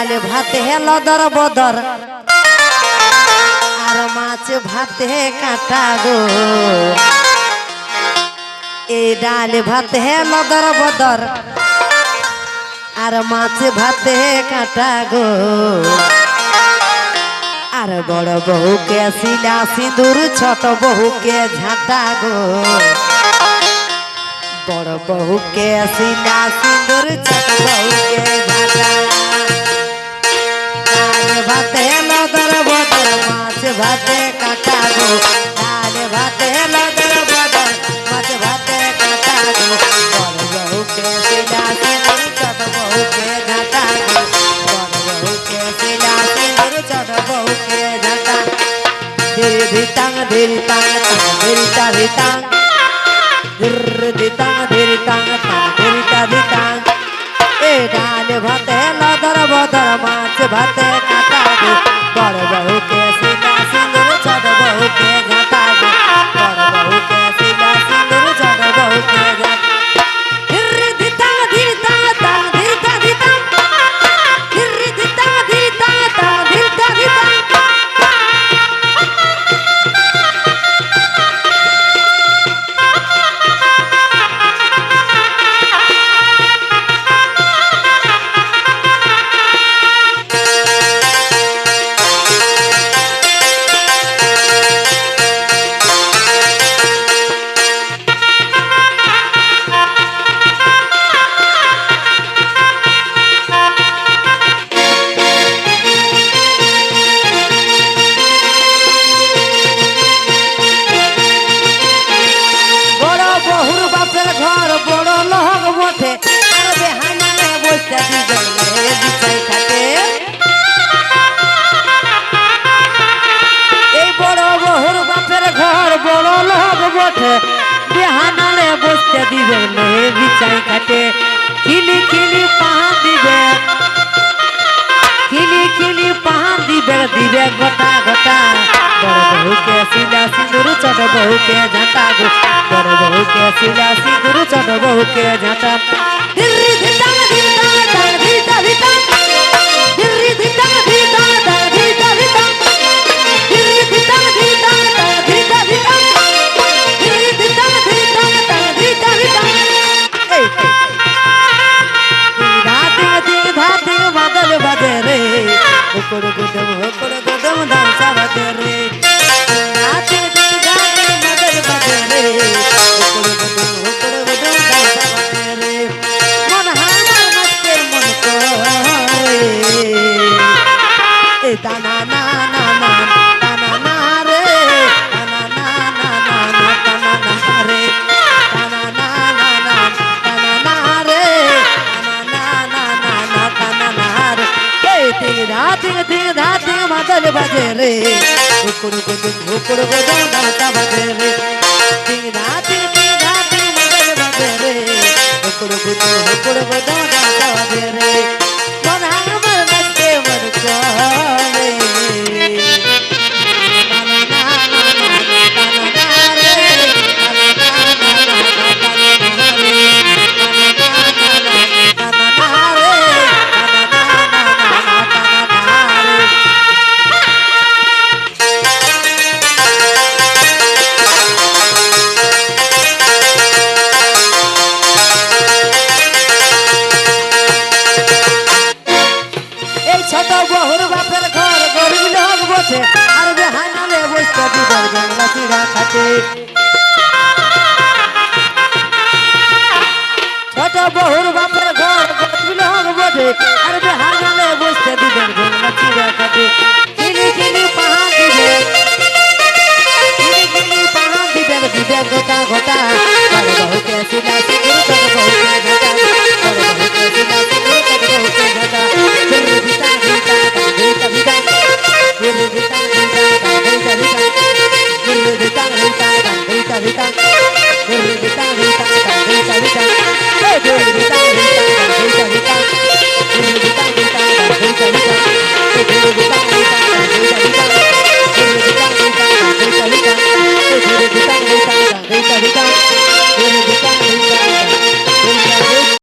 ডাল ভাতে লদর বদর আর মাছ ভাতে কাটা গো এই ডাল ভাতে লদর বদর আর মাছ ভাতে কাটা গো আর বড় বহুকে শিলা সিঁদুর ছোট বহুকে ঝাঁটা গো বড় বহুকে শিলা সিঁদুর ছোট বহুকে ঝাঁটা ডাল ভাতে লদর বদর মাছ ভাতে কাটা গো ডাল ভাতে লদর বদর মাছ ভাতে কাটা গো বড় বহুকে শিলা সিঁদুর ছোট বহুকে ঝাঁটা গো বড় বহুকে শিলা সিঁদুর ছোট বহুকে ঝাঁটা ধীরে ধিতাং ধীরে তাং ধীরে তা ধিতাং ধীরে ধিতাং ধীরে তাং ধীরে তা ধিতাং এ ডাল ভাতে লদর বদর মাছ ভাতে কাটা গো বড় বহুকে শিলা সিঁদুর ছোট বহুকে ঝাঁটা গো বড় বহুকে শিলা সিঁদুর ছোট বহুকে ঝাঁটা ধীরে ধিতাং ধীরে তাং ধীরে তা ধিতাং ধীরে ধিতাং ধীরে তাং ধীরে তা ধিতাং बिहानाले बसते दिबे ले बिचाई काटे खिली खिली पहाड़ दिबे खिली खिली पहाड़ दिबे दिबे गोटा गोटा बड़ बहु के शिला सिंदूर छोट बहु के झांटा गो बड़ बहु के शिला सिंदूर छोट बहु के झांटा दिल्ली धिता धिता धिता धिता दिल्ली धिता धिता धिता धिता दिल्ली धिता धिता धिता धिता रे हुकुर गुदम धांसा बजे रे नाचे गाने मगर बजे रे हुकुर गुदम धांसा बजे रे मन हामर मस्ते मन को ए ताना ना ना ना ताना ना रे ताना ना ना ना ना ताना ना रे ताना ना ना ना ताना ना रे ताना ना ना ना ताना ना रे रात मदल बजे रे हुकुर गुदम धांसा बजे रे रात मदल बजे रे हुकुर गुदम धांसा बजे रे मन हमर मस्ते मन को रे ताना ना ना ना ताना ना रे ताना ना ना ना ताना ना रे ताना ना ना ताना ना रे ছোট বহুর বাপের ঘর গরিব লোক বসে আর বেহানালে বসতে দিদার বাংলা চিড়া খাটে ছোট বহুর বাপের ঘর গরিব লোক বসে আর বেহানালে